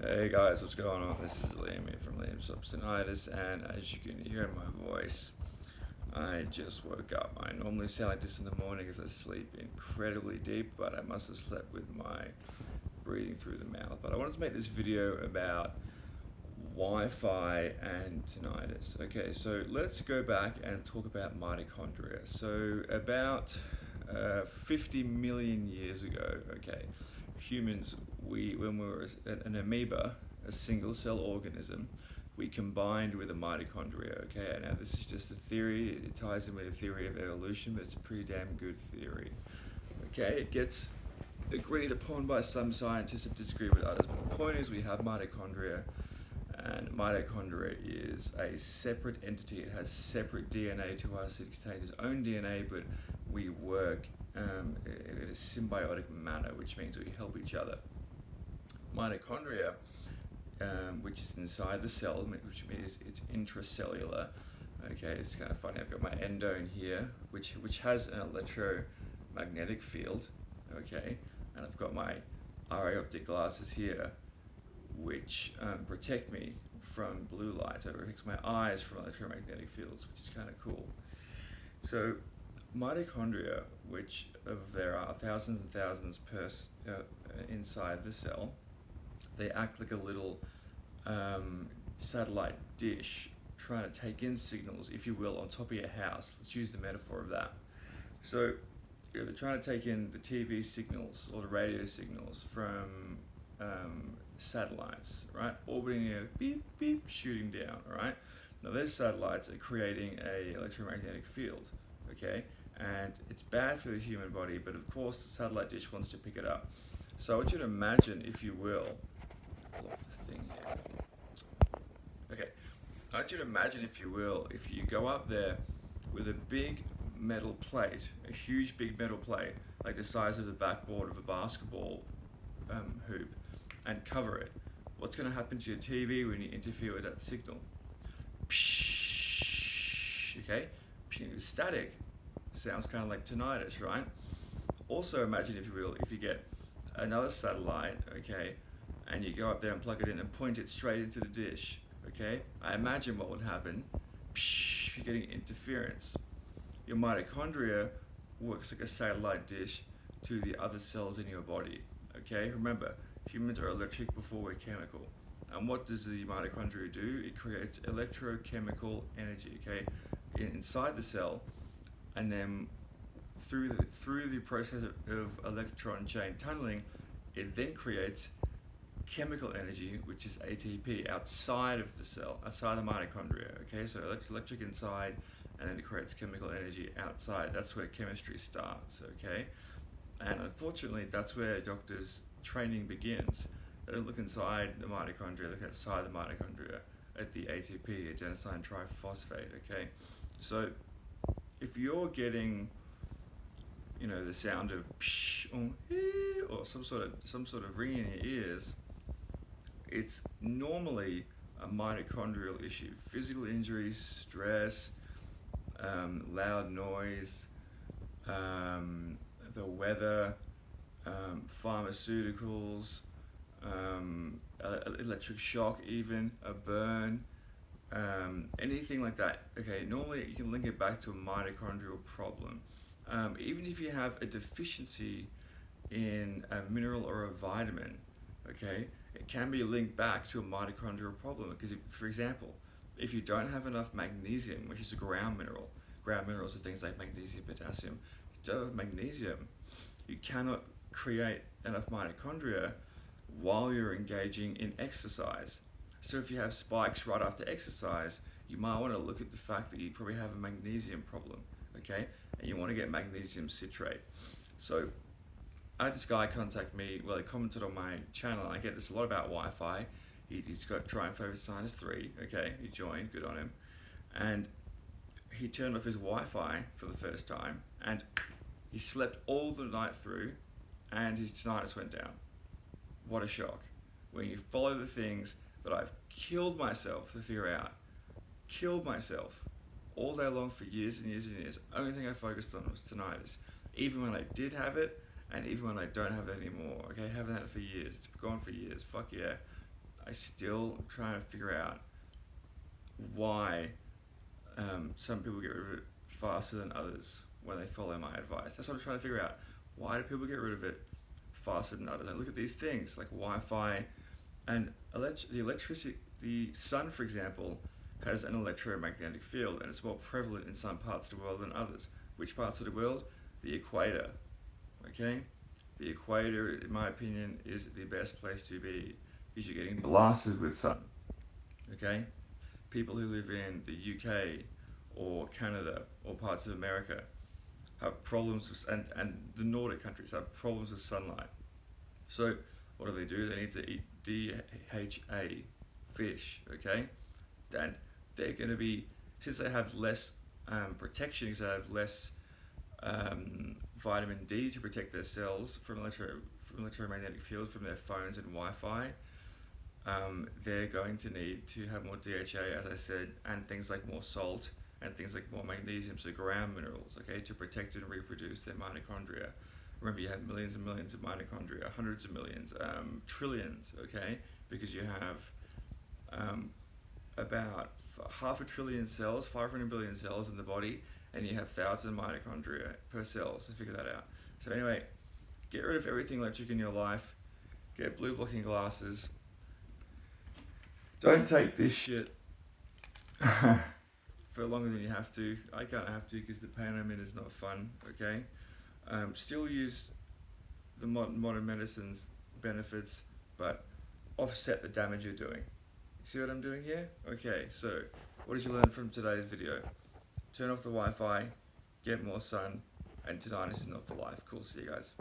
Hey guys, what's going on? This is Liam here from Liam's Obscenitis, and as you can hear in my voice, I just woke up. I normally sound like this in the morning as I sleep incredibly deep, but I must have slept with my breathing through the mouth. But I wanted to make this video about Wi-Fi and tinnitus. Okay, so let's go back and talk about mitochondria. So about 50 million years ago, okay, humans, when we were an amoeba, a single cell organism, we combined with a mitochondria, okay? Now this is just a theory, it ties in with a theory of evolution, but it's a pretty damn good theory. Okay, it gets agreed upon by some scientists and disagree with others, but the point is we have mitochondria, and mitochondria is a separate entity. It has separate DNA to us. It contains its own DNA, but we work in a symbiotic manner, which means we help each other. Mitochondria, which is inside the cell, which means it's intracellular. Okay, it's kind of funny. I've got my endone here, which has an electromagnetic field. Okay, and I've got my RA optic glasses here, which protect me from blue light. It protects my eyes from electromagnetic fields, which is kind of cool. So mitochondria, which there are thousands and thousands inside the cell, they act like a little satellite dish trying to take in signals, if you will, on top of your house. Let's use the metaphor of that. So they're trying to take in the TV signals or the radio signals from satellites, right? Orbiting here, beep, beep, shooting down, right? Now those satellites are creating a electromagnetic field, okay? And it's bad for the human body, but of course the satellite dish wants to pick it up. So I want you to imagine, if you will, lock the thing here. Okay, I want you to imagine, if you will, if you go up there with a big metal plate, a huge big metal plate, like the size of the backboard of a basketball hoop, and cover it. What's going to happen to your TV when you interfere with that signal? Psh, okay? Static. Sounds kind of like tinnitus, right? Also imagine, if you will, if you get another satellite, okay, and you go up there and plug it in and point it straight into the dish, okay? I imagine what would happen. Psh, you're getting interference. Your mitochondria works like a satellite dish to the other cells in your body, okay? Remember, humans are electric before we're chemical. And what does the mitochondria do? It creates electrochemical energy, okay, inside the cell, and then through the process of electron chain tunneling, it then creates chemical energy, which is ATP, outside of the cell, outside the mitochondria, okay? So electric inside, and then it creates chemical energy outside. That's where chemistry starts, okay? And unfortunately, that's where doctors' training begins. They don't look inside the mitochondria, they look outside the mitochondria at the ATP, adenosine triphosphate, okay? So if you're getting, you know, the sound of psh or some sort of ringing in your ears, it's normally a mitochondrial issue. Physical injuries, stress, loud noise, the weather, pharmaceuticals, electric shock, even a burn, anything like that. Okay, normally you can link it back to a mitochondrial problem. Even if you have a deficiency in a mineral or a vitamin, okay, it can be linked back to a mitochondrial problem. Because if, for example, if you don't have enough magnesium, which is a ground minerals are things like magnesium, potassium. If you don't have magnesium, you cannot create enough mitochondria while you're engaging in exercise. So if you have spikes right after exercise, you might want to look at the fact that you probably have a magnesium problem, okay? And you want to get magnesium citrate. So I had this guy contact me, well, he commented on my channel, and I get this a lot about Wi-Fi. He's got Try and Focus Sinus 3, okay, he joined, good on him. And he turned off his Wi-Fi for the first time, and he slept all the night through, and his tinnitus went down. What a shock. When you follow the things that I've killed myself to figure out, killed myself all day long for years and years and years, only thing I focused on was tinnitus. Even when I did have it, and even when I don't have it anymore, okay, I haven't had it for years, it's gone for years, fuck yeah. I still trying to figure out why some people get rid of it faster than others when they follow my advice. That's what I'm trying to figure out. Why do people get rid of it faster than others? And look at these things like Wi-Fi and the electricity. The sun, for example, has an electromagnetic field, and it's more prevalent in some parts of the world than others. Which parts of the world? The equator. Okay, the equator, in my opinion, is the best place to be because you're getting blasted with sun. Okay, people who live in the UK or Canada or parts of America have problems with, and the Nordic countries have problems with sunlight. So what do? They need to eat DHA fish, okay? And they're going to be, since they have less protection, because they have less vitamin D to protect their cells from electromagnetic fields from their phones and Wi-Fi, they're going to need to have more DHA, as I said, and things like more salt and things like more magnesium, so ground minerals, okay, to protect and reproduce their mitochondria. Remember, you have millions and millions of mitochondria, hundreds of millions, trillions, okay, because you have about 500 billion cells, 500 billion cells in the body, and you have thousands of mitochondria per cell, so figure that out. So anyway, get rid of everything electric in your life, get blue blocking glasses, don't take this shit for longer than you have to. I can't have to because the pain I'm in is not fun, okay? Still use the modern medicine's benefits, but offset the damage you're doing. See what I'm doing here? Okay, so what did you learn from today's video? Turn off the Wi-Fi, get more sun, and tinnitus is not for life. Cool, see you guys.